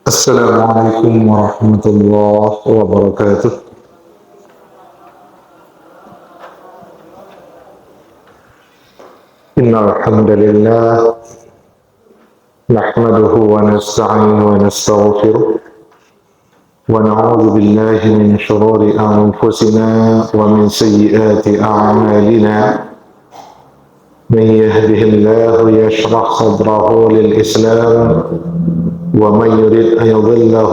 السلام عليكم ورحمة الله وبركاته. إن الحمد لله نحمده ونستعين ونستغفره ونعوذ بالله من شرور أنفسنا ومن سيئات أعمالنا. من يهده الله يشرح صدره للإسلام ومن يريد أن يضله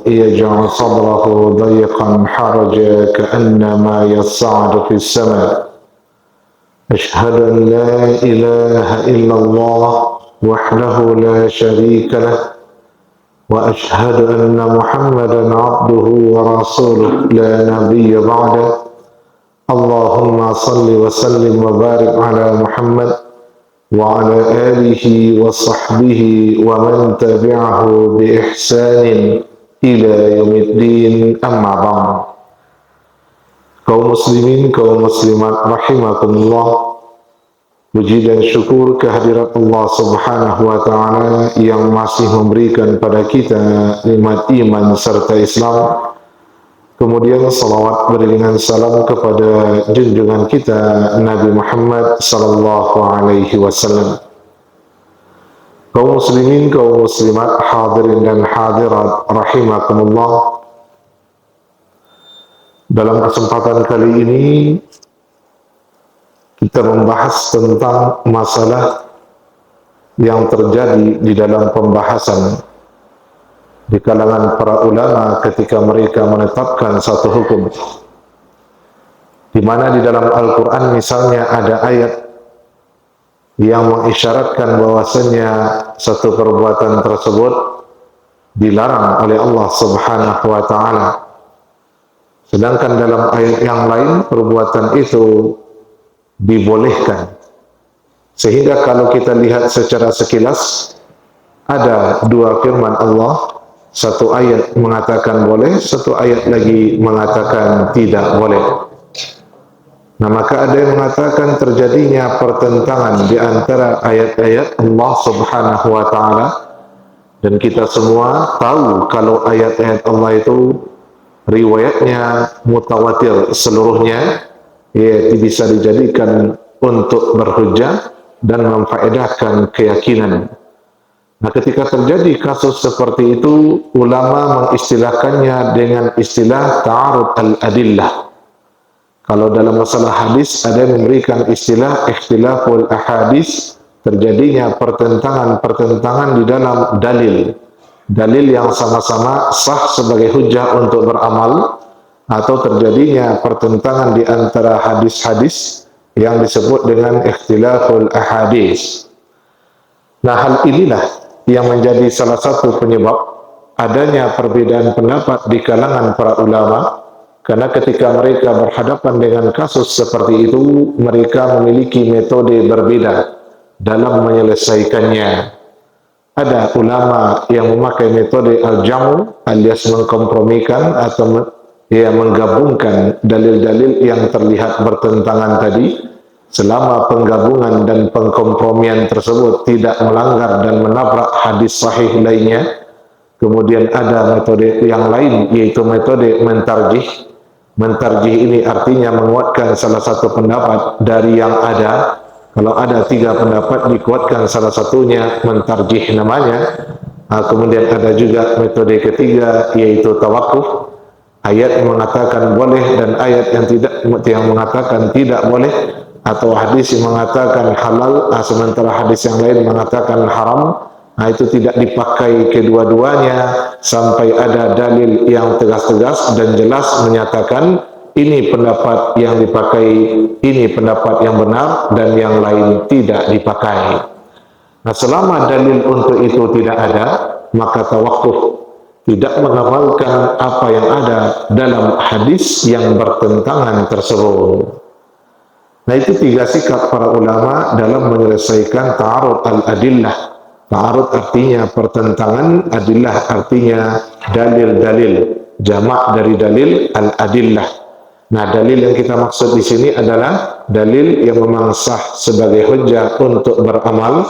يجعل صدره ضيقا حرجا كأنما يصعد في السماء. أشهد أن لا إله إلا الله وحده لا شريك له وأشهد أن محمدا عبده ورسوله لا نبي بعده. اللهم صل وسلم وبارك على محمد وعلى آله وصحبه ومن تبعه بإحسان إلى يوم الدين. أما بعد. Kaum muslimin, kaum muslimat rahimakumullah, puji dan syukur kehadirat Allah Subhanahu wa taala yang masih memberikan pada kita nikmat iman serta Islam. Kemudian salawat beriringan salam kepada junjungan kita Nabi Muhammad sallallahu alaihi wasallam. Kaum muslimin, kaum muslimat, hadirin dan hadirat rahimakumullah. Dalam kesempatan kali ini kita membahas tentang masalah yang terjadi di dalam pembahasan di kalangan para ulama ketika mereka menetapkan satu hukum, di mana di dalam Al-Quran misalnya ada ayat yang mengisyaratkan bahwasanya satu perbuatan tersebut dilarang oleh Allah Subhanahu wa taala. Sedangkan dalam ayat yang lain perbuatan itu dibolehkan. Sehingga kalau kita lihat secara sekilas ada dua firman Allah, satu ayat mengatakan boleh, satu ayat lagi mengatakan tidak boleh. Nah, maka ada yang mengatakan terjadinya pertentangan di antara ayat-ayat Allah Subhanahu wa taala, dan kita semua tahu kalau ayat-ayat Allah itu riwayatnya mutawatir seluruhnya, yaitu bisa dijadikan untuk berhujjah dan memfaedahkan keyakinan. Nah, ketika terjadi kasus seperti itu, ulama mengistilahkannya dengan istilah ta'arud al-adillah. Kalau dalam masalah hadis ada yang memberikan istilah ikhtilaful ahadis, terjadinya pertentangan-pertentangan di dalam dalil yang sama-sama sah sebagai hujjah untuk beramal, atau terjadinya pertentangan di antara hadis-hadis yang disebut dengan ikhtilaful ahadis. Nah, hal inilah yang menjadi salah satu penyebab adanya perbedaan pendapat di kalangan para ulama, karena ketika mereka berhadapan dengan kasus seperti itu, mereka memiliki metode berbeda dalam menyelesaikannya. Ada ulama yang memakai metode al-jamu alias mengkompromikan atau menggabungkan dalil-dalil yang terlihat bertentangan tadi, selama penggabungan dan pengkompromian tersebut tidak melanggar dan menabrak hadis sahih lainnya. Kemudian ada metode yang lain, yaitu metode mentarjih. Mentarjih ini artinya menguatkan salah satu pendapat dari yang ada. Kalau ada tiga pendapat, dikuatkan salah satunya, mentarjih namanya. Kemudian ada juga metode ketiga, yaitu tawakuf. Ayat yang mengatakan boleh dan ayat yang mengatakan tidak boleh, atau hadis yang mengatakan halal sementara hadis yang lain mengatakan haram. Itu tidak dipakai kedua-duanya sampai ada dalil yang tegas-tegas dan jelas menyatakan ini pendapat yang dipakai, ini pendapat yang benar, dan yang lain tidak dipakai. Nah, selama dalil untuk itu tidak ada, maka tawakuf, tidak mengamalkan apa yang ada dalam hadis yang bertentangan tersebut. Nah, itu tiga sikap para ulama dalam menyelesaikan ta'arud al-adillah. Ta'arud artinya pertentangan, adillah artinya dalil-dalil, jamak dari dalil al-adillah. Nah, dalil yang kita maksud di sini adalah dalil yang memang sah sebagai hujjah untuk beramal,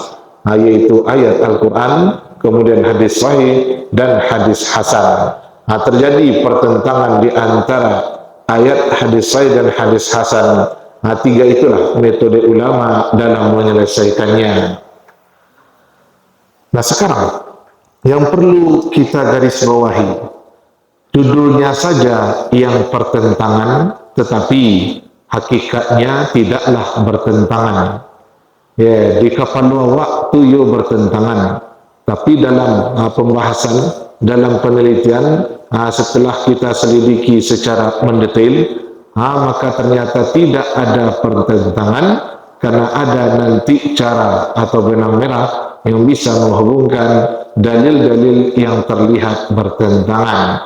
yaitu ayat Al-Quran, kemudian hadis sahih dan hadis hasan. Nah, terjadi pertentangan di antara ayat hadis sahih dan hadis hasan. Nah, tiga itulah metode ulama dalam menyelesaikannya. Nah, sekarang yang perlu kita garis bawahi, judulnya saja yang pertentangan, tetapi hakikatnya tidaklah bertentangan. Ya, di kapalua waktu yo bertentangan, tapi dalam pembahasan, dalam penelitian, setelah kita selidiki secara mendetail, maka ternyata tidak ada pertentangan, karena ada nanti cara atau benang merah yang bisa menghubungkan dalil-dalil yang terlihat bertentangan.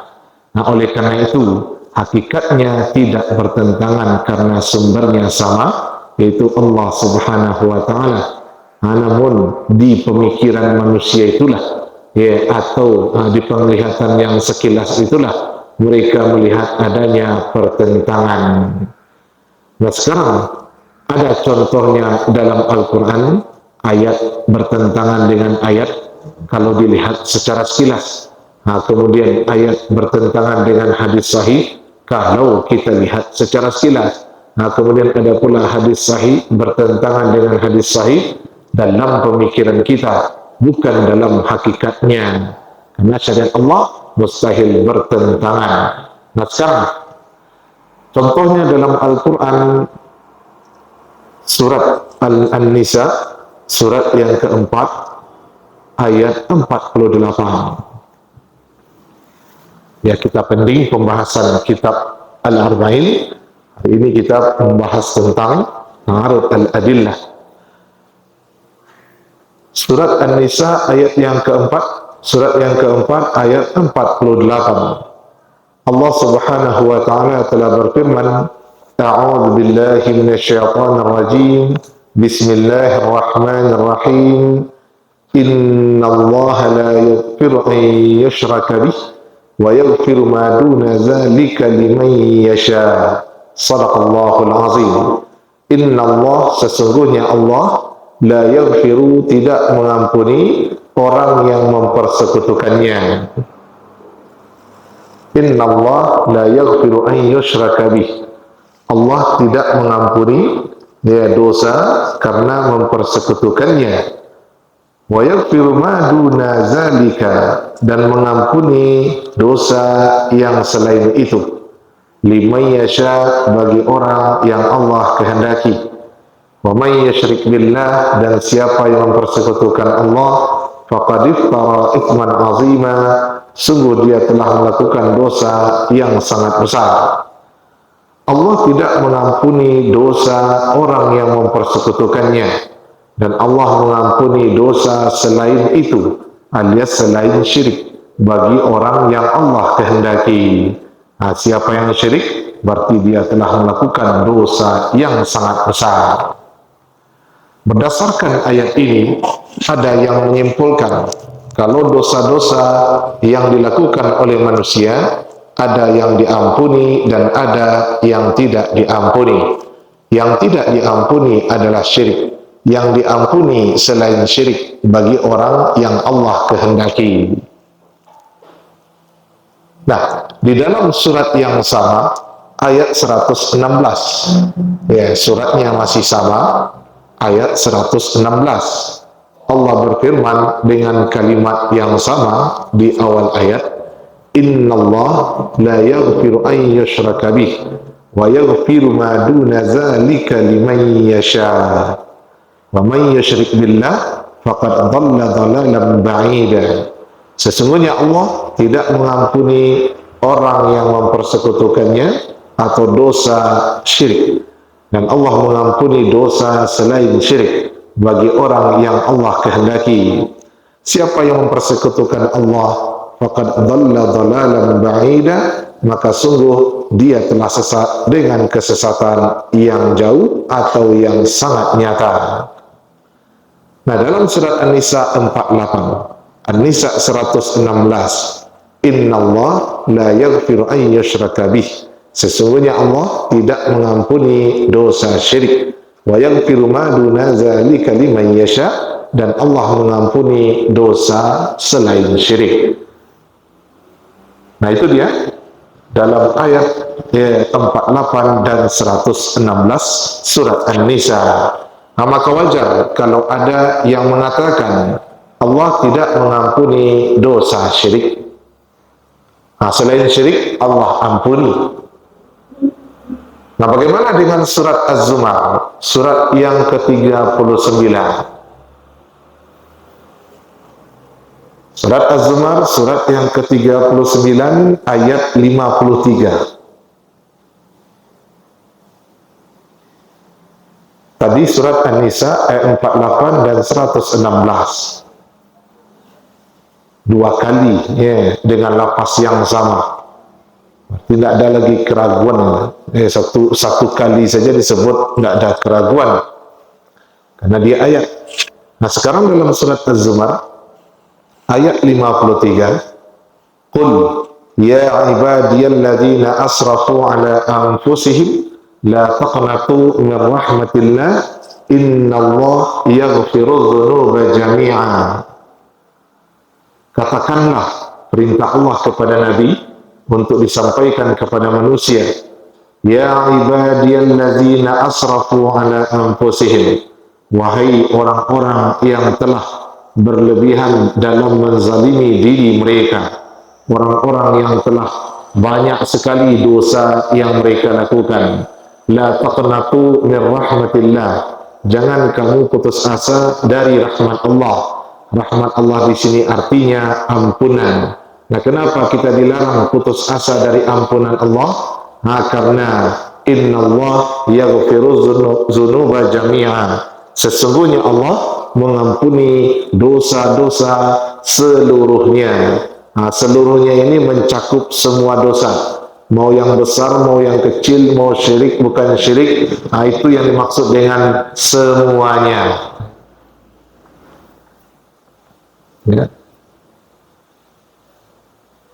Nah, oleh karena itu hakikatnya tidak bertentangan karena sumbernya sama, yaitu Allah Subhanahu wa Ta'ala. Namun di pemikiran manusia itulah, ya, atau di penglihatan yang sekilas itulah mereka melihat adanya pertentangan. Nah, sekarang ada contohnya dalam Al-Quran, ayat bertentangan dengan ayat kalau dilihat secara sekilas. Nah, kemudian ayat bertentangan dengan hadis sahih kalau kita lihat secara sekilas. Nah, kemudian ada pula hadis sahih bertentangan dengan hadis sahih dalam pemikiran kita, bukan dalam hakikatnya. Karena syariat Allah mustahil bertentangan. Nah, sekarang contohnya dalam Al-Quran, surat An-Nisa, surat yang keempat, ayat 48. Ya, kita pending pembahasan kitab Al-Arba'in. Hari ini kita membahas tentang Ta'arud Al-Adillah. Surat An-Nisa ayat yang keempat, surat yang keempat ayat 48. Allah Subhanahu wa Ta'ala telah berfirman, A'udzu billahi minasyaitonir rajim. Bismillahirrahmanirrahim. Innallaha la yaghfiru an yushraka bih wa yaghfiru ma duna dzalika liman yasha. Shadaqallahul azim. Innallaha, sesungguhnya Allah, la yaghfiru, tidak mengampuni orang yang mempersekutukannya. Innallaha la yaghfiru an yushraka bih. Allah tidak mengampuni dosa karena mempersekutukannya. Wa yaghfiru ma duna zalika, dan mengampuni dosa yang selain itu. Liman yasha, bagi orang yang Allah kehendaki. Wa man yusyrik billah, dan siapa yang mempersekutukan Allah, faqad iftara itsman azima, sungguh dia telah melakukan dosa yang sangat besar. Allah tidak mengampuni dosa orang yang mempersekutukannya, dan Allah mengampuni dosa selain itu, alias selain syirik, bagi orang yang Allah kehendaki. Nah, siapa yang syirik, berarti dia telah melakukan dosa yang sangat besar. Berdasarkan ayat ini, ada yang menyimpulkan kalau dosa-dosa yang dilakukan oleh manusia, ada yang diampuni dan ada yang tidak diampuni. Yang tidak diampuni adalah syirik. Yang diampuni selain syirik bagi orang yang Allah kehendaki. Nah, di dalam surat yang sama, ayat 116, ya, suratnya masih sama, ayat 116. Allah berfirman dengan kalimat yang sama di awal ayat, Innallaha la yaghfiru an yushraka bih wa yaghfiru ma duna zalika liman yasha. Wa man yusyrik billah faqad dhalla dhalalan ba'ida. Sesungguhnya Allah tidak mengampuni orang yang mempersekutukannya atau dosa syirik, dan Allah mengampuni dosa selain syirik bagi orang yang Allah kehendaki. Siapa yang mempersekutukan Allah, faqad dhalla dhalalan ba'ida, maka sungguh dia telah sesat dengan kesesatan yang jauh atau yang sangat nyata. Nah, dalam surat An-Nisa 48, An-Nisa 116, Innallaha la yaghfiru an yushraka bih. Sesungguhnya Allah tidak mengampuni dosa syirik. Wa yaghfiru ma duna zalika liman yasha, dan Allah mengampuni dosa selain syirik. Nah itu dia dalam ayat 48 dan 116 surat An-Nisa. Nah, maka wajar kalau ada yang mengatakan Allah tidak mengampuni dosa syirik. Nah, selain syirik Allah ampuni. Nah, bagaimana dengan surat Az-Zumar, surat yang ke-39? Surat Az-Zumar, surat yang ke-39 ayat 53. Tadi surat An-Nisa ayat 48 dan 116. Dua kali ya, dengan lafaz yang sama. Tidak ada lagi keraguan. Satu kali saja disebut tidak ada keraguan karena dia ayat. Nah sekarang dalam surat Az-Zumar ayat 53, Qul ya ibadiyalladzina asrafu ala anfusihim la taqnatu min rahmatillah innallaha yaghfirudz dzunuba jami'a. Katakanlah perintah Allah kepada Nabi untuk disampaikan kepada manusia, ya ibadiyalladzina asrafu ala anfusihim, wahai orang-orang yang telah berlebihan dalam menzalimi diri mereka, orang-orang yang telah banyak sekali dosa yang mereka lakukan. La taqnatu min rahmatillah, jangan kamu putus asa dari rahmat Allah. Rahmat Allah di sini artinya ampunan. Nah, kenapa kita dilarang putus asa dari ampunan Allah? Nah, karena innallah yaghfirudz dzunuba jami'a. Sesungguhnya Allah mengampuni dosa-dosa seluruhnya. Nah, seluruhnya ini mencakup semua dosa. Mau yang besar, mau yang kecil, mau syirik, bukan syirik. Nah, itu yang dimaksud dengan semuanya. Ya.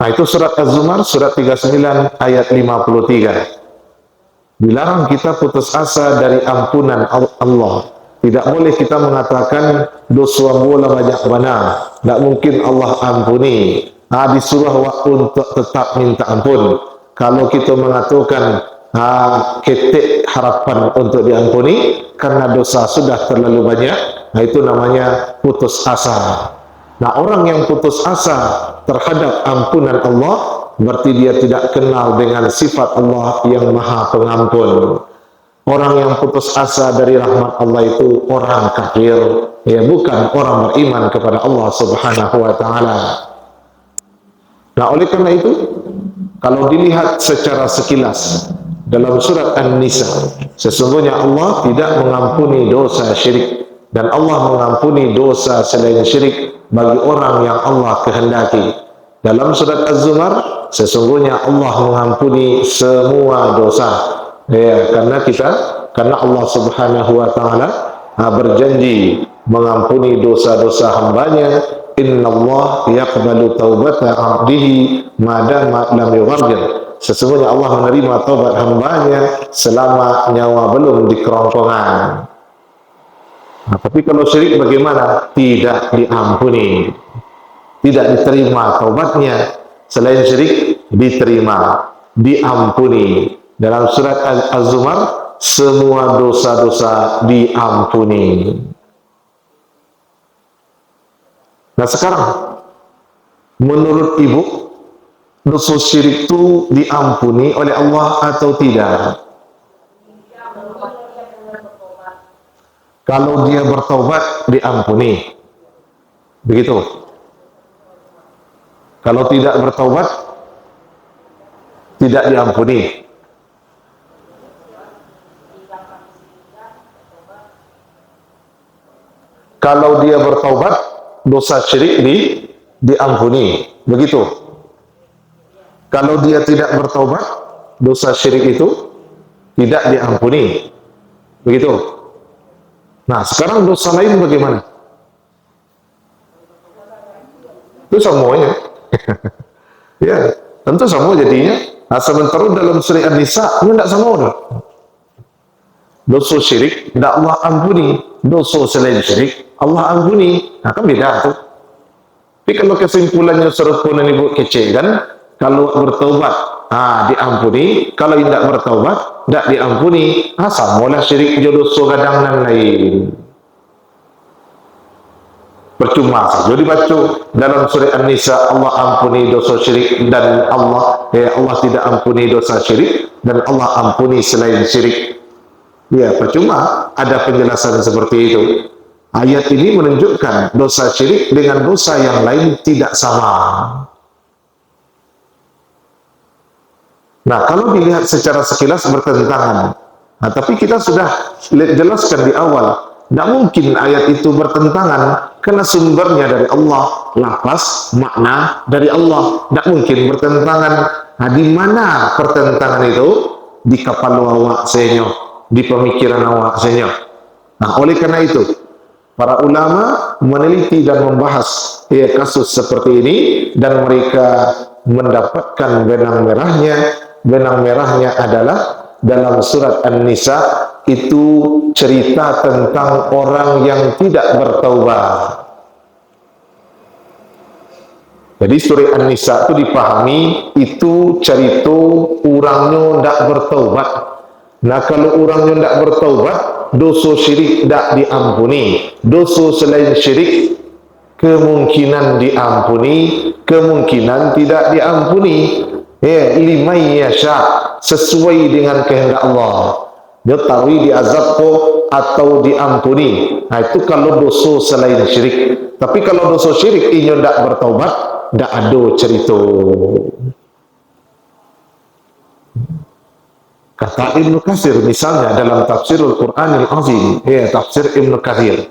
Nah itu surat Az-Zumar, surat 39 ayat 53. Dilarang kita putus asa dari ampunan Allah. Tidak boleh kita mengatakan dosa bola banyak benar, tidak mungkin Allah ampuni. Disuruh untuk tetap minta ampun. Kalau kita mengatakan ketik harapan untuk diampuni karena dosa sudah terlalu banyak, nah itu namanya putus asa. Nah orang yang putus asa terhadap ampunan Allah berarti dia tidak kenal dengan sifat Allah yang maha pengampun. Orang yang putus asa dari rahmat Allah itu orang kafir, ya bukan orang beriman kepada Allah Subhanahu wa taala. Nah oleh karena itu kalau dilihat secara sekilas dalam surat An-Nisa, sesungguhnya Allah tidak mengampuni dosa syirik dan Allah mengampuni dosa selain syirik bagi orang yang Allah kehendaki. Dalam surat Az-Zumar, sesungguhnya Allah mengampuni semua dosa. Ya, karena Allah Subhanahu wa taala berjanji mengampuni dosa-dosa hambanya. Innallaha yaqbalu taubata 'abdihi ma dama lam yughargir. Sesungguhnya Allah menerima taubat hambanya selama nyawa belum di kerongkongan. Nah, tapi kalau syirik bagaimana? Tidak diampuni, tidak diterima taubatnya. Selain syirik diterima, diampuni. Dalam surat Az-Zumar semua dosa-dosa diampuni. Nah sekarang menurut ibu dosa syirik itu diampuni oleh Allah atau tidak? Kalau dia bertaubat diampuni, begitu. Kalau tidak bertaubat tidak diampuni. Kalau dia bertaubat dosa syirik diampuni, begitu. Kalau dia tidak bertaubat dosa syirik itu tidak diampuni, begitu. Nah, sekarang dosa lain bagaimana? Itu semuanya. Ya, tentu semua jadinya. Nah, sementara dalam surah An-Nisa ini tidak sama. Dosa syirik tidak Allah ampuni, dosa selain syirik Allah ampuni. Nah, kan beda tuh. Tapi kalau kesimpulannya serupa ini buat kecil kan, kalau bertaubat, diampuni. Kalau tidak bertaubat, tidak diampuni. Samalah syirik jodoh gadang dan lain. Percuma saja dibaca dalam surah An-Nisa, Allah ampuni dosa syirik dan Allah tidak ampuni dosa syirik dan Allah ampuni selain syirik. Ya, percuma ada penjelasan seperti itu. Ayat ini menunjukkan dosa syirik dengan dosa yang lain tidak sama. Nah, kalau dilihat secara sekilas bertentangan. Nah, tapi kita sudah jelaskan di awal, tidak mungkin ayat itu bertentangan karena sumbernya dari Allah, lafaz, makna dari Allah. Tidak mungkin bertentangan. Nah, di mana pertentangan itu? Di kapal awak senyo, di pemikiran awak senyo. Nah, oleh karena itu, para ulama meneliti dan membahas kasus seperti ini dan mereka mendapatkan benang merahnya. Benang merahnya adalah dalam surat An-Nisa itu cerita tentang orang yang tidak bertaubat. Jadi surah An-Nisa itu dipahami itu cerita orangnya tidak bertaubat. Nah, kalau orangnya tidak bertaubat, dosa syirik tidak diampuni. Dosa selain syirik kemungkinan diampuni, kemungkinan tidak diampuni. Liman yasha, sesuai dengan kehendak Allah. Dia tahu diazab atau diampuni. Nah, itu kalau dosa selain syirik. Tapi kalau dosa syirik ini tidak bertaubat, tidak ada cerita. Kata Ibnu Katsir misalnya dalam tafsirul Qur'anil Azim, tafsir Ibnu Katsir,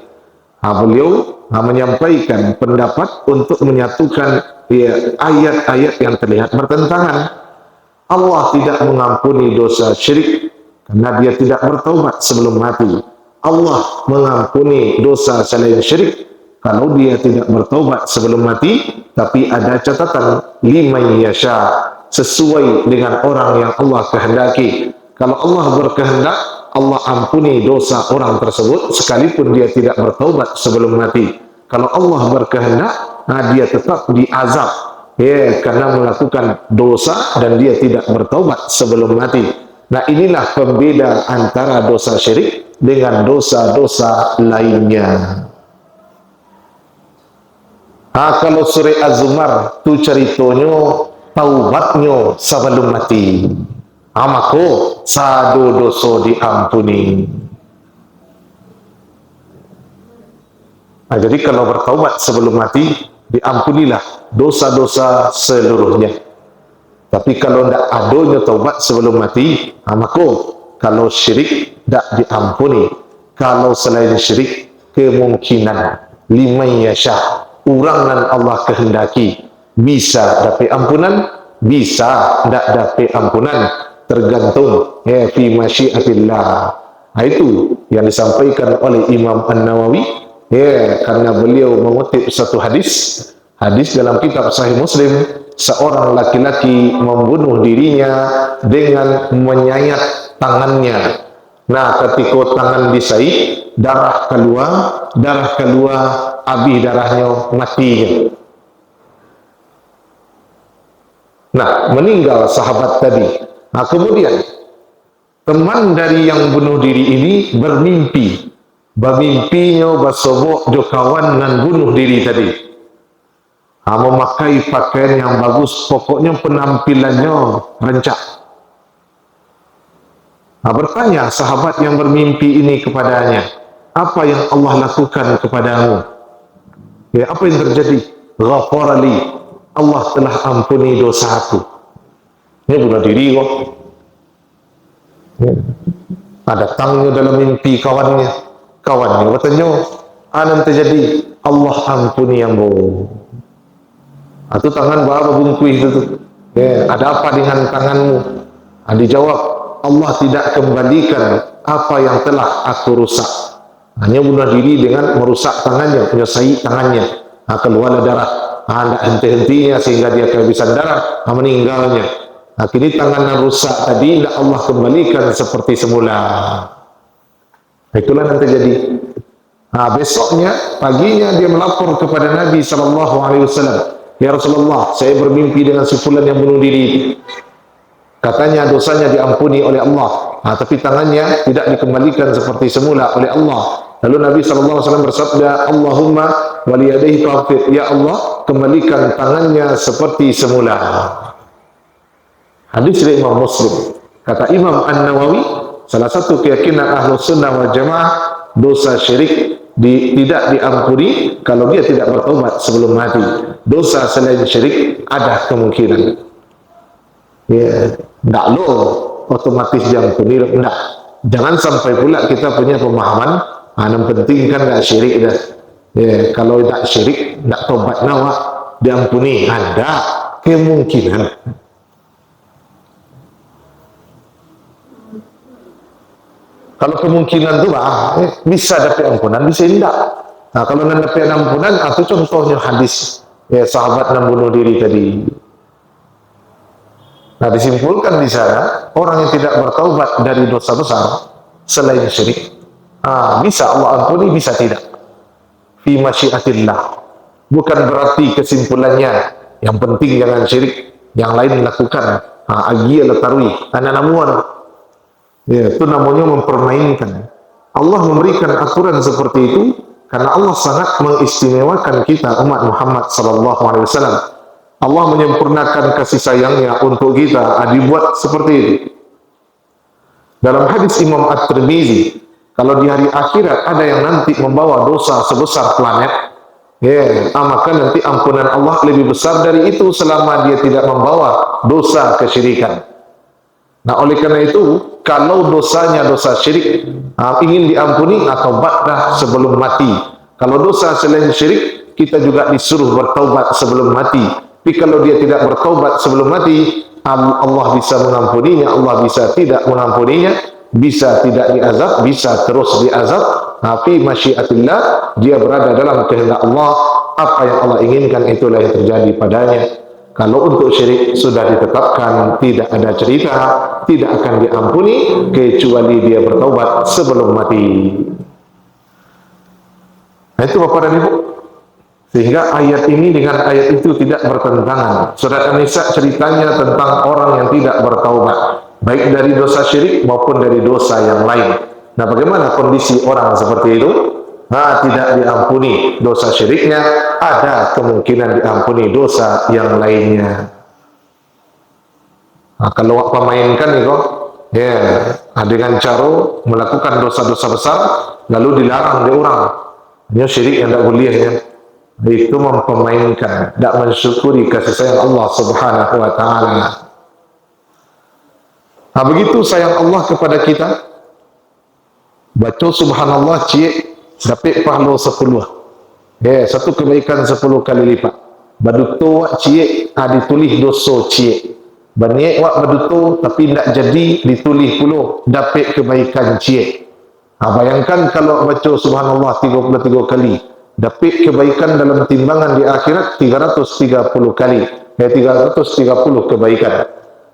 beliau menyampaikan pendapat untuk menyatukan ayat-ayat yang terlihat bertentangan. Allah tidak mengampuni dosa syirik karena dia tidak bertaubat sebelum mati. Allah mengampuni dosa selain syirik kalau dia tidak bertaubat sebelum mati, tapi ada catatan liman yasha, sesuai dengan orang yang Allah kehendaki. Kalau Allah berkehendak, Allah ampuni dosa orang tersebut sekalipun dia tidak bertaubat sebelum mati. Kalau Allah berkehendak, dia tetap diazab karena melakukan dosa dan dia tidak bertaubat sebelum mati. Nah, inilah pembeda antara dosa syirik dengan dosa-dosa lainnya. Kalau surah Az-Zumar itu ceritanya taubatnya sebelum mati. Maka sadu dosa diampuni. Nah, jadi kalau bertaubat sebelum mati, diampunilah dosa-dosa seluruhnya. Tapi kalau tidak adanya taubat sebelum mati, maka kalau syirik tidak diampuni. Kalau selain syirik, kemungkinan liman yasha, orang dan Allah kehendaki, bisa dapat ampunan, bisa tidak dapat ampunan, tergantung fi masyiatillah. Nah, itu yang disampaikan oleh Imam An-Nawawi karena beliau mengutip satu hadis dalam kitab Sahih Muslim, seorang laki-laki membunuh dirinya dengan menyayat tangannya. Nah, ketika tangan disayat, darah keluar, habis darahnya, matinya. Nah, meninggal sahabat tadi. Nah, kemudian teman dari yang bunuh diri ini bermimpi. Bermimpinya bersobok jo kawan dan bunuh diri tadi. Memakai pakaian yang bagus, pokoknya penampilannya rancak. Bertanya sahabat yang bermimpi ini kepadanya, apa yang Allah lakukan kepadamu? Apa yang terjadi? Ghafarali, Allah telah ampuni dosaku. Ini bunuh diri kok. Ada tangnya dalam mimpi kawannya bertanya, apa terjadi? Allah ampuni yang bohong. Itu tangan berapa bungkus itu tuh? Ada apa dengan tanganmu? Dijawab, Allah tidak kembalikan apa yang telah aku rusak. Hanya bunuh diri dengan merusak tangannya, menyesai tangannya. Keluarlah darah. Tidak henti-hentinya sehingga dia kehabisan darah, meninggalnya. Kini tangan yang rusak tadi tidak Allah kembalikan seperti semula. Itulah yang terjadi. Besoknya, paginya dia melapor kepada Nabi SAW. Ya Rasulullah, saya bermimpi dengan si fulan yang bunuh diri. Katanya dosanya diampuni oleh Allah, tapi tangannya tidak dikembalikan seperti semula oleh Allah. Lalu Nabi SAW bersabda, Allahumma waliyadaihi faghfir. Ya Allah, kembalikan tangannya seperti semula. Hadis dari Imam Muslim. Kata Imam An-Nawawi, salah satu keyakinan Ahlus Sunnah wal Jamaah, dosa syirik tidak diampuni kalau dia tidak bertobat sebelum mati. Dosa selain syirik ada kemungkinan. Ya, enggak lo otomatis diampuni, enggak. Jangan sampai pula kita punya pemahaman, yang penting kan enggak syirik dah. Ya, kalau enggak syirik, enggak tobat nawa diampuni. Ada kemungkinan. Kalau kemungkinan itu bisa dapat ampunan, bisa tidak. Kalau nak dapat ampunan, itu contohnya hadis sahabat yang bunuh diri tadi. Disimpulkan di sana, orang yang tidak bertaubat dari dosa besar selain syirik, bisa Allah ampuni, bisa tidak. Fi masyiatillah. Bukan berarti kesimpulannya yang penting jangan syirik, yang lain lakukan. Agi al-tarwi, namuan. Ya, itu namanya mempermainkan. Allah memberikan aturan seperti itu karena Allah sangat mengistimewakan kita umat Muhammad SAW. Allah menyempurnakan kasih sayangnya untuk kita, dibuat seperti itu. Dalam hadis Imam At-Tirmizi, kalau di hari akhirat ada yang nanti membawa dosa sebesar planet, maka nanti ampunan Allah lebih besar dari itu selama dia tidak membawa dosa kesyirikan. Oleh karena itu, kalau dosanya dosa syirik ingin diampuni, taubatlah sebelum mati. Kalau dosa selain syirik, kita juga disuruh bertaubat sebelum mati. Tapi kalau dia tidak bertaubat sebelum mati, Allah bisa mengampuninya, Allah bisa tidak mengampuninya, bisa tidak diazab, bisa terus diazab. Tapi masyiatillah, dia berada dalam kehendak Allah. Apa yang Allah inginkan itulah yang terjadi padanya. Kalau untuk syirik sudah ditetapkan, tidak ada cerita, tidak akan diampuni kecuali dia bertaubat sebelum mati. Itu Bapak dan Ibu. Sehingga ayat ini dengan ayat itu tidak bertentangan. Surat An-Nisa ceritanya tentang orang yang tidak bertaubat, baik dari dosa syirik maupun dari dosa yang lain. Bagaimana kondisi orang seperti itu? Tidak diampuni dosa syiriknya, ada kemungkinan diampuni dosa yang lainnya. Kalau awak pemainkan itu, dengan cara melakukan dosa-dosa besar, lalu dilarang dia orang, ini syirik yang tidak boleh, itu mempemainkan, tidak mensyukuri kasih sayang Allah Subhanahu Wa Taala. Begitu sayang Allah kepada kita, baca Subhanallah cik dapat pahala 10. Satu kebaikan 10 kali lipat. Baduto wak cie ditulis dosa cie. Baniak wak baduto tapi tidak jadi ditulis puluh dapat kebaikan cie. Bayangkan kalau baca subhanallah 33 kali, dapat kebaikan dalam timbangan di akhirat 330 kali. 330 kebaikan.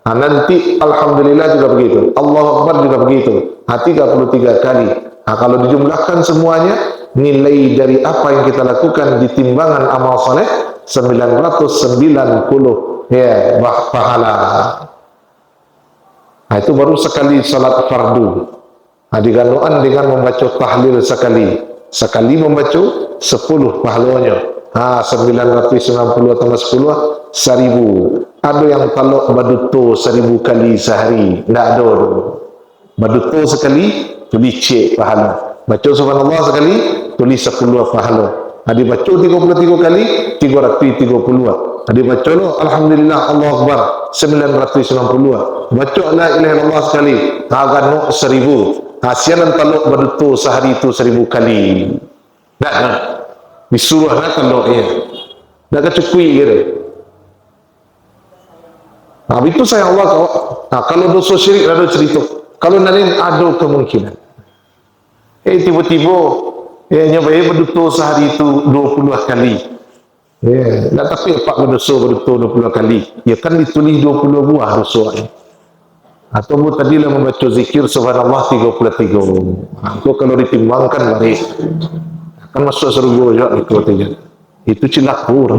Nanti alhamdulillah juga begitu. Allahu Akbar juga begitu. 33 kali. Kalau dijumlahkan semuanya, nilai dari apa yang kita lakukan di timbangan amal soleh 990 pahala. Itu baru sekali salat fardu. Digandoan dengan membaca tahlil sekali. Sekali membaca 10 pahalanya. 990 tambah 10 1000. Ada yang talak baduto 1000 kali sehari. Tidak ada. Baduto sekali tulis cek pahala. Baca subhanallah sekali tulis 10 pahala. Dibaca 33 kali 330. Dibaca alhamdulillah Allah Akbar 990. Baca la ilaha illallah sekali agak 1000. Sialan taluk baduto sehari itu 1000 kali. Tak disuruh nak taluk tak kecukui gitu. Itu sayang Allah. Kalau dosa syirik ada cerita. Kalau nanti ada kemungkinan. Tiba-tiba nyobai berdosa sehari itu 20 kali. Tapi apa berdosa 20 kali? Kan ditulis 20 buah dosa. Atau tadi lah membaca zikir subhanallah 33. Kalau ditimbangkan baik. Kan masuk surga juga itu katanya. Itu cilapur.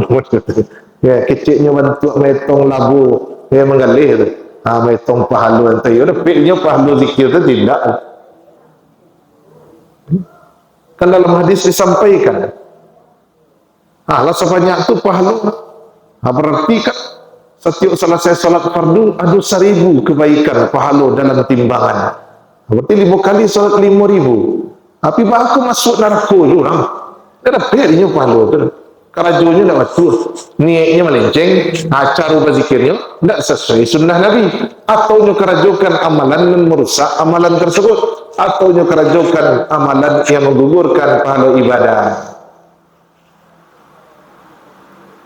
Ya, kecilnya bantu metong labu, ya menggalih tu. Metong pahalu ente. Ya, dapatnya pahalu zikir tu tidak. Kan dalam hadis disampaikan, lah sebanyak tu pahalu. Berarti kan setiap selesai salat fardu ada 1000 kebaikan pahala dalam timbangan. Berarti 5 kali salat 5.000. Tapi aku masuk neraka je orang. Dia dah pernya pahala tu. Kerajunya dah betul. Niatnya melenceng, cara berzikirnya tak sesuai sunnah Nabi. Atau nya kerajukan amalan yang merusak amalan tersebut. Atau nya kerajukan amalan yang menggugurkan pahala ibadah.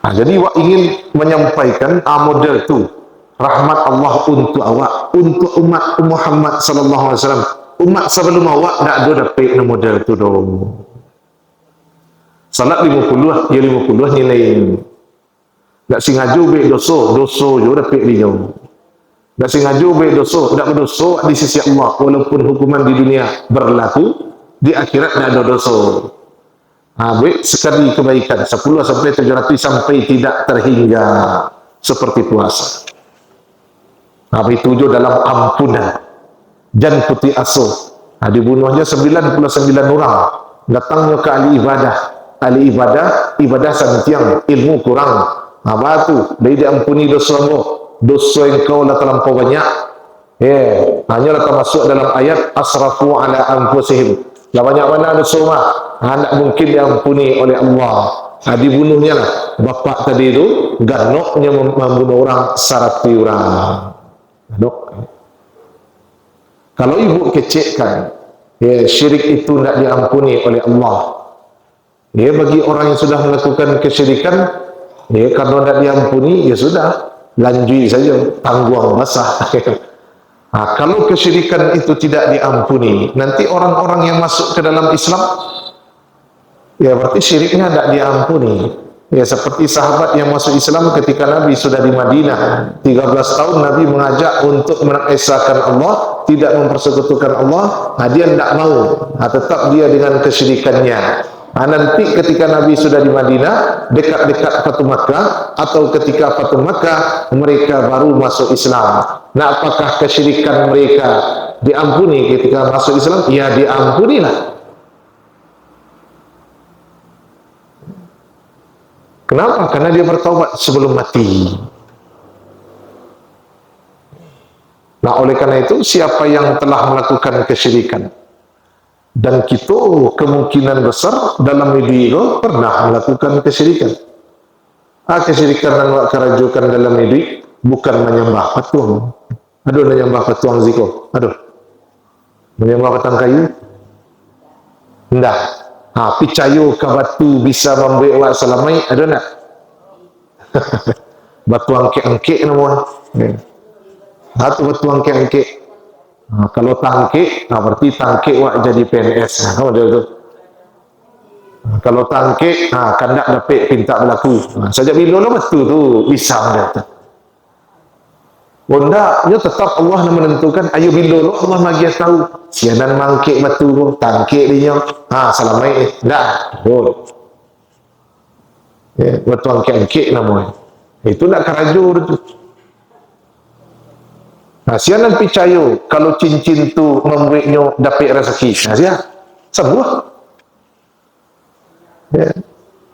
Jadi awak ingin menyampaikan model tu rahmat Allah untuk awak, untuk umat Muhammad sallallahu alaihi wasallam. Umat sebelum awak tak ada dapat model tu dong. Salat 50 dia 50 nilai. Tak sengaja baik dosa je dapat dia. Tak sengaja baik dosa, tak berdosa di sisi Allah walaupun hukuman di dunia berlaku, di akhirat tak ada dosa. Baik sekali kebaikan 10 sampai 700 sampai tidak terhingga seperti puasa. Itu juga dalam ampunan dan putih asuh. Dibunuhnya 99 orang. Datangnya ke ahli ibadah santiang, ilmu kurang. Batu dia diampuni dosa yang kau lah terlampau banyak. Hanyalah termasuk dalam ayat asrafu ala anfusihim. Lah banyak mana dosa mah tak mungkin diampuni oleh Allah. Dibunuhnya lah bapak tadi itu ganoknya membunuh orang, sarati orang. Kalau ibu kecekkan syirik itu tidak diampuni oleh Allah. Bagi orang yang sudah melakukan kesyirikan, kalau tidak diampuni, ya sudah, lanjut saja, tangguang basah. Kalau kesyirikan itu tidak diampuni, nanti orang-orang yang masuk ke dalam Islam, berarti syiriknya tidak diampuni. Seperti sahabat yang masuk Islam ketika Nabi sudah di Madinah 13 tahun, Nabi mengajak untuk mengesahkan Allah, tidak mempersekutukan Allah. Dia tidak mau, tetap dia dengan kesyirikannya. Nanti ketika Nabi sudah di Madinah, dekat-dekat Fatu Makkah, atau ketika Fatu Makkah, mereka baru masuk Islam. Apakah kesyirikan mereka diampuni ketika masuk Islam? Ya, diampunilah. Kenapa? Karena dia bertaubat sebelum mati. Oleh karena itu, siapa yang telah melakukan kesyirikan, dan kita kemungkinan besar dalam hidup itu pernah melakukan kesyirikan. Kesyirikan dan kerajukan dalam hidup bukan menyembah patung. Menyembah patung ziko. Menyembah batang kayu. Tidak. Percaya ke batu bisa membuat awak selamai. Ada tak? Batu angkek-angkek nama. Itu batu angkek-angkek. Kalau tangkik, berarti tangkik wak jadi PNS. Kalau tangkik, kan tak dapat pinta berlaku. Sejak bila lah betul tu bisa dia. Bondaknya tetap Allah yang menentukan. Ayo bila lah Allah bagi tahu. Sianan mangkik batu, tangkik dia. Selamai tak. Batu angkik-angkik namanya. Itu nak kerajur tu. Siapa percaya kalau cincin tu membuatnya dapat rezeki? Siapa? Semua.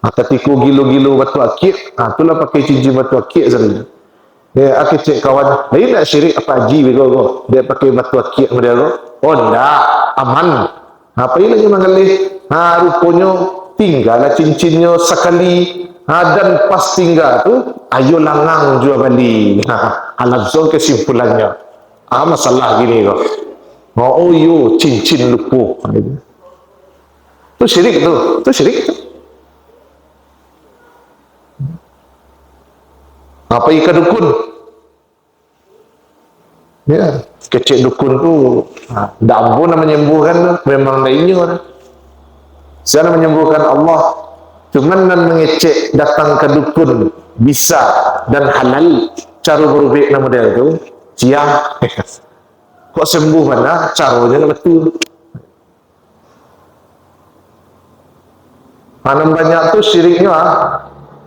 Ketika gilo-gilo batu akik, itulah pakai cincin batu akik saja. Akik cek kawan, dia nak syirik apa haji begitu? Dia pakai batu akik dia tu. Tak, aman. Apa ini lagi mengalih? Rupanya tinggallah cincinnya sekali. Dan pas tinggal tu, ayo langang jual beli. Alazon kesimpulannya. Masalah gini kok. Yo cincin lupu. Itu syirik tu. Itu syirik tu. Apa ikan dukun? Kecik dukun tu, tak ampun nak menyembuhkan, memang lainnya. Siapa menyembuhkan Allah? Cuman dan mengecek datang ke dukun bisa dan halal cara berubik nama model itu siang kok sembuh mana caranya betul. Paling banyak tu syiriknya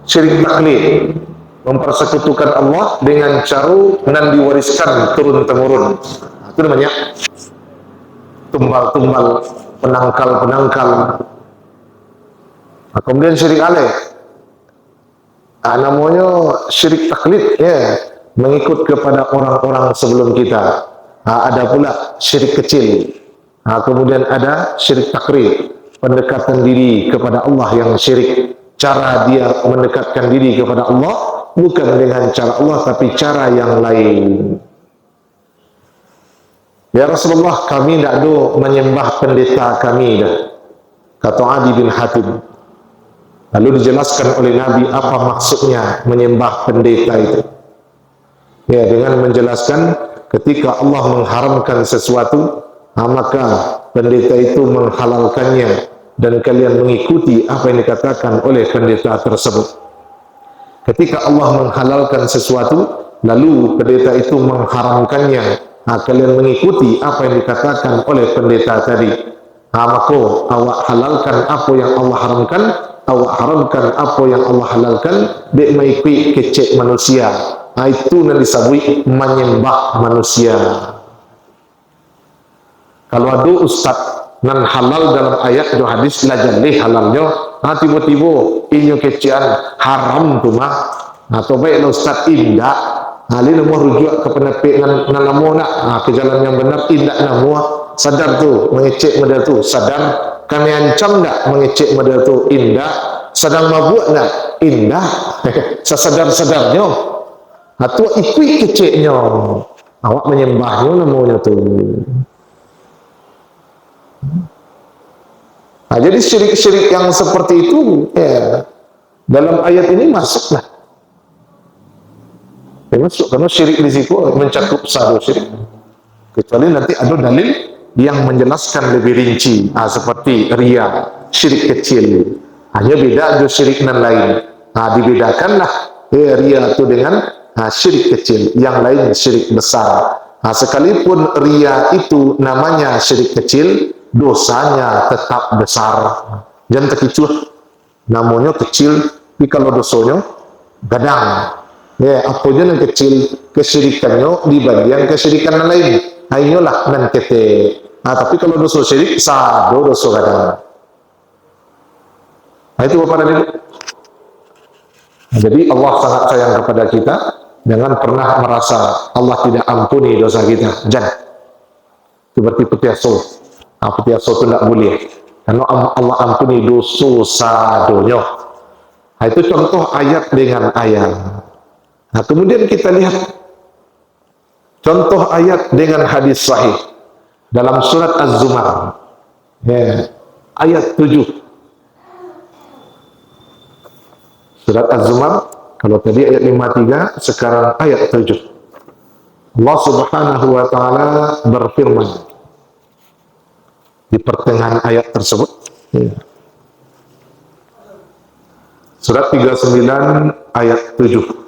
syirik taklid, mempersekutukan Allah dengan cara nan diwariskan turun temurun. Itu namanya tumbal-tumbal, penangkal-penangkal. Kemudian syirik alih, namanya syirik taklid, ya, mengikut kepada orang-orang sebelum kita. Ada pula syirik kecil. Kemudian ada syirik takrib, pendekatan diri kepada Allah yang syirik. Cara dia mendekatkan diri kepada Allah bukan dengan cara Allah, tapi cara yang lain. Ya Rasulullah, kami tidak ada menyembah pendeta kami dah, kata Adi bin Hatim. Lalu dijelaskan oleh Nabi apa maksudnya menyembah pendeta itu. Ya, dengan menjelaskan ketika Allah mengharamkan sesuatu, maka pendeta itu menghalalkannya dan kalian mengikuti apa yang dikatakan oleh pendeta tersebut. Ketika Allah menghalalkan sesuatu, lalu pendeta itu mengharamkannya, kalian mengikuti apa yang dikatakan oleh pendeta tadi. Maka awak halalkan apa yang Allah haramkan, awak haramkan apa yang Allah halalkan, dek mengikuti kecek manusia. Itu yang disebut menyembah manusia. Kalau ada ustaz nan halal dalam ayat atau hadis lajalih halalnya, tiba-tiba inyo kecian haram tu mah, atau baiklah ustaz indah, ali mau rujuk ke penepik nan lama nak, ke jalan yang benar, indah nama sadar tu mengecek model tu, sadar kami ancam tak mengecek model tu, indah sedang mabuk nak, indah sesadar-sadarnya, atau ikut keceknya, awak menyembahnya namanya tu. Jadi syirik-syirik yang seperti itu, ya, dalam ayat ini masuklah. Masuk, karena syirik di situ mencakup satu syirik. Kecuali nanti ada dalil yang menjelaskan lebih rinci, seperti riya, syirik kecil. Hanya beda ada syirik dan lain. Dibedakanlah riya itu dengan syirik kecil, yang lain syirik besar. Sekalipun riya itu namanya syirik kecil, dosanya tetap besar. Jangan terkecuh, namanya kecil, tapi kalau dosanya gadang. Ya, apa yang kecil kesyirikannya dibanding kesyirikan yang lain. Inilah nan kete. Tapi kalau dosa syirik, sado dosa gadang. Itu Bapak dan Ibu. Jadi Allah sangat sayang kepada kita. Jangan pernah merasa Allah tidak ampuni dosa kita. Jangan. Seperti petiaso. Petiaso itu tidak boleh. Karena Allah ampuni dosa sadonya. Itu contoh ayat dengan ayat. Kemudian kita lihat contoh ayat dengan hadis sahih dalam surat Az-Zumar, ayat 7. Surat Az-Zumar, kalau tadi ayat 53, sekarang ayat 7. Allah Subhanahu wa taala berfirman di pertengahan ayat tersebut. Surat 39 ayat 7.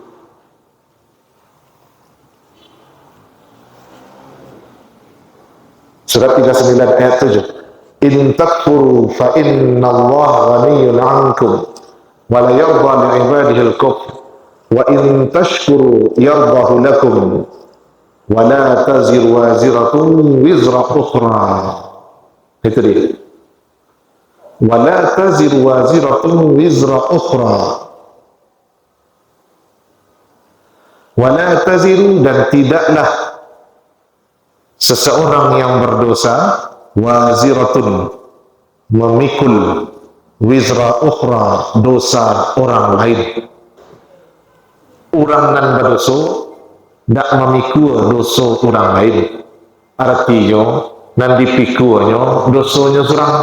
Surat 39 ayat 7. In takfuru fa inna Allah ghaniyyun 'ankum wa la yarda li 'ibadihi al-kufr wa in tashkuru yardahu lakum wa la taziru waziratun wizra ukhra. Itu dia. Wa la taziru waziratun wizra ukhra. Wa la taziru, dan tidaklah seseorang yang berdosa, waziratun, memikul, wizra ukhra, dosa orang lain. Orang nan berdosa tidak memikul dosa orang lain. Artinya nan dipikulnya dosanya seorang.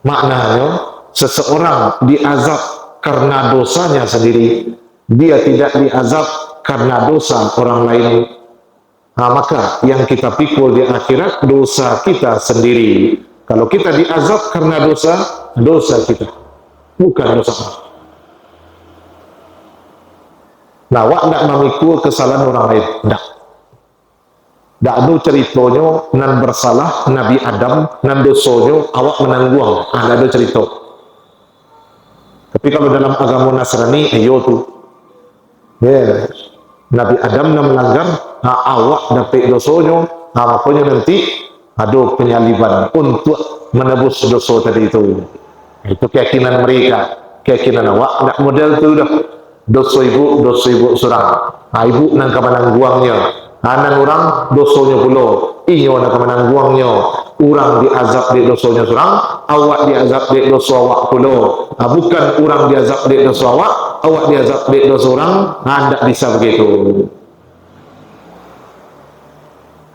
Maknanya seseorang diazab karena dosanya sendiri, dia tidak diazab karena dosa orang lain. Maka yang kita pikul di akhirat dosa kita sendiri. Kalau kita diazab karena dosa kita, bukan dosa Allah. Nah, awak tidak memikul kesalahan orang lain. Tidak. Tidak ada ceritanya nan bersalah Nabi Adam, nan dosanya awak menanggung. Tidak ada cerita. Tapi kalau dalam agama Nasrani, ayo tuh, ya, Nabi Adam na melanggar, awak dapat dosanya, makanya nanti ada penyaliban untuk menebus dosa tadi itu. Itu keyakinan mereka, keyakinan awak, nak model tu dah. Dosa ibu surang. Ibu nang kemenang guangnya. Anak orang dosanya pula. Iyo nang kemenang guangnya. Orang diazab di dosanya surang, awak diazab di dosa awak pula. Bukan orang diazab di dosa awak diazab di dosa orang. Tidak bisa begitu.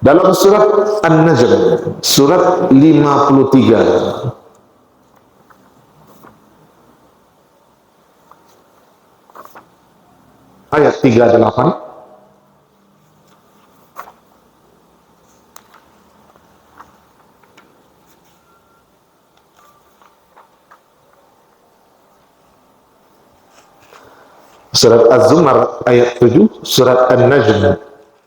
Dalam surat An-Najm, surat 53, ayat 38, surat Az-Zumar ayat 7, surat An-Najm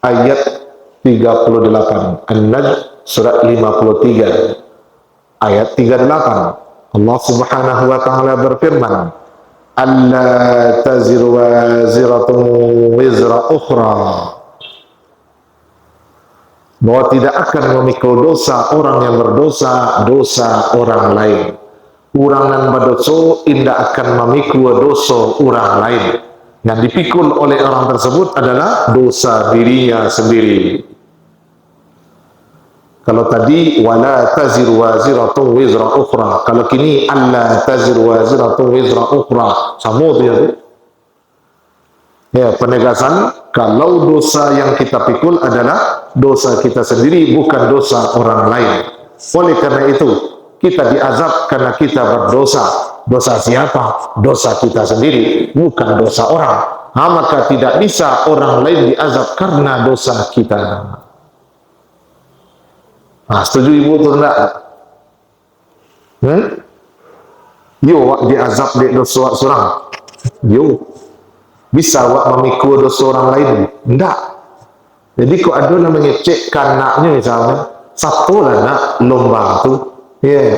ayat 38, An-Najm surat 53 ayat 38. Allah Subhanahu wa taala berfirman, "Alla taziru waziratun wizra ukhra." Bahwa tidak akan memikul dosa orang yang berdosa dosa orang lain. Orang yang berdosa tidak akan memikul dosa orang lain. Yang dipikul oleh orang tersebut adalah dosa dirinya sendiri. Kalau tadi wala taziru waziratun wizra ukhra, kalau kini alla taziru waziratun wizra ukhra, sama tu ya. Ya, penegasan kalau dosa yang kita pikul adalah dosa kita sendiri, bukan dosa orang lain. Oleh karena itu, kita diazab karena kita berdosa. Dosa siapa? Dosa kita sendiri, bukan dosa orang. Maka tidak bisa orang lain diazab karena dosa kita. Setuju ibu atau tidak? Yo, wak diazab di dosa seorang. Yo, bisa wak memikul dosa orang lain? Tidak. Jadi kok ada yang mengecekkan anaknya misalnya, satu lah nak lomba tu,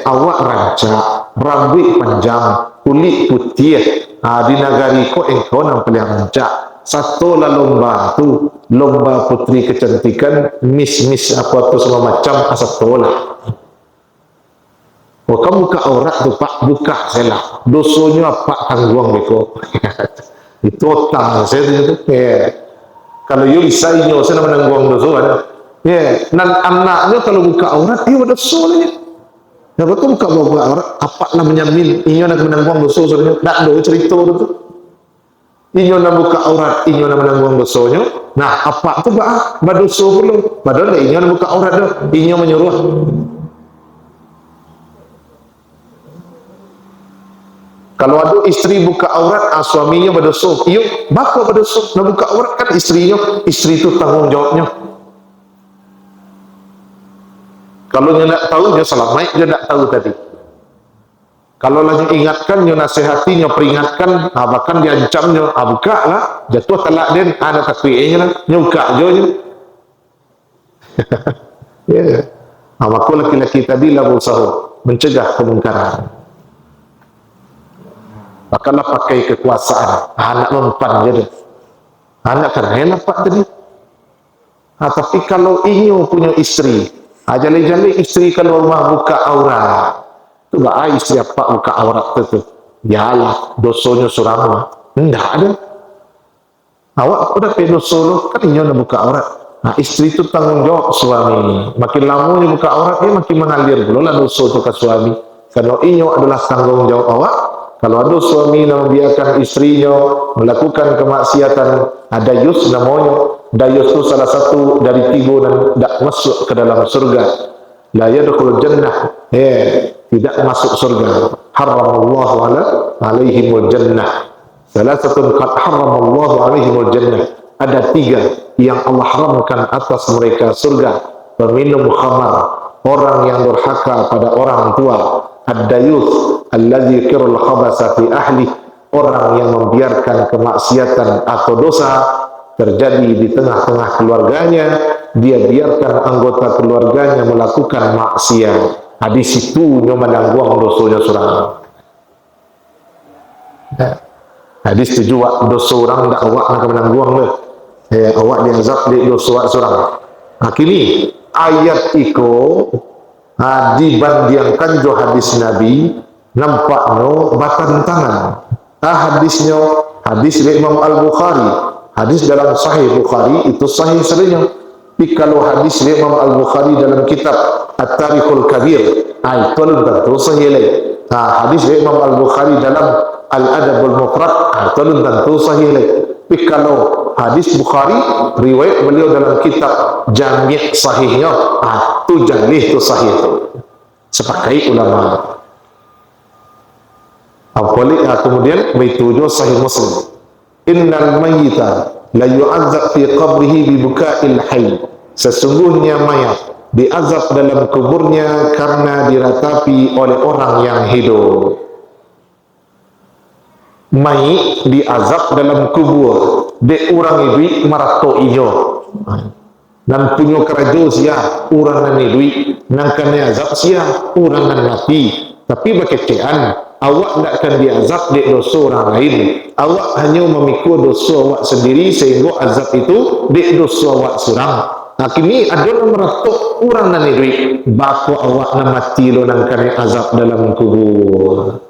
awak rancak, rambut panjang, kulit putih, di negari kok engkau nampak yang rancak. Satu lah lomba tu, lomba putri kecantikan, miss apa tu semua macam, satu lah. Oh, kamu buka aurat tu pak, buka saya lah. Dosonya pak tanggung beko. Itu otak saya tu. Kalau you bisa inyo saya menanggung dosa ada. Dan anaknya kalau buka aurat dia ada dosa lagi. Ya betul buka aurat, apa namanya min, inyo nak menanggung dosa sebenarnya. Tak ada cerita tu. Inyo nak buka aurat, inyo nak menanggung dosanya. Nah, apa tu bah dosa pula. Padahal inyo nak buka aurat dah, inyo menyuruh. Kalau ada istri buka aurat, suaminya berdosa. Iyo, bapa berdosa. Nak buka aurat kan istrinya, istri itu tanggung jawabnya. Kalau dia nak tahu, dia selamat, dia nak tahu tadi. Kalau lagi ingatkan, dia nasihatinya, peringatkan, bahkan dia ancamnya, buka lah, jatuh talak dia, ada takwi'nya lah, dia buka je. Maka laki-laki tadi lah berusaha mencegah kemungkaran. Makalah pakai kekuasaan, anak mempan je dia. Anak kan enak pak tadi. Tapi kalau inyo punya istri, jali-jali istri kalau rumah buka aurat, tu bah istri apa buka aurat tu? Yalah, dosanya surama. Tidak ada. Awak udah pergi dosa lo, kan inyo nak buka aurat. Istri itu tanggung jawab suami. Makin lama dia buka aurat, dia makin mengalir pula lah dosa tu ke suami. Kalau inyo adalah tanggung jawab awak. Kalau ada suami yang membiarkan istrinya melakukan kemaksiatan, dayus namanya. Dayus itu salah satu dari 3 dan tidak masuk ke dalam surga. La yadkhul jannah, tidak masuk surga. Haramallahu alaihimul jannah. Salah satu qad haramallahu alaihimul jannah. Ada 3 yang Allah haramkan atas mereka surga. Peminum khamar, orang yang durhaka pada orang tua. Ad-dayuth alladzi kirul khabasa fi ahli, orang yang membiarkan kemaksiatan atau dosa terjadi di tengah-tengah keluarganya, dia biarkan anggota keluarganya melakukan maksiat. Di situ nyo menanggung dosanya surang. Hadis tu juga dosa orang dak awak nak menanggung le. Awak diazab di dosa awak seorang. Kini ayat iko dibandingkan jo hadis Nabi nampakno batantangan. Hadisnya hadis Imam Al-Bukhari, hadis dalam Sahih Bukhari itu sahih sebenarnya. Tapi kalau hadis Imam Al-Bukhari dalam kitab At-Tarikhul Kabir, itu tentu sahih lagi. Hadis Imam Al-Bukhari dalam Al-Adabul Mufrad, itu tentu sahih lagi. Tapi kalau hadis Bukhari, riwayat beliau dalam kitab Jami' sahihnya, itu jalih itu sahih itu. Sepakai ulama. Kemudian meitujo sahih Muslim. Innal mayyita la yu'adzab fi qabrihi bi buka'il hayy. Sesungguhnya mayat diazab dalam kuburnya karena diratapi oleh orang yang hidup. Mayit diazab dalam kubur, de orang hidup marato iyo. Dan punya kerajo sia orang nan hidup, nang kena azab sia orang nan mati. Tapi bakecian awak tidak akan diazab di dosa orang lain. Awak hanya memikul dosa awak sendiri sehingga azab itu di dosa awak seorang. Kini ada nomor ratus orang nan hidup, bapa awak nan mati lo nang kena azab dalam kubur.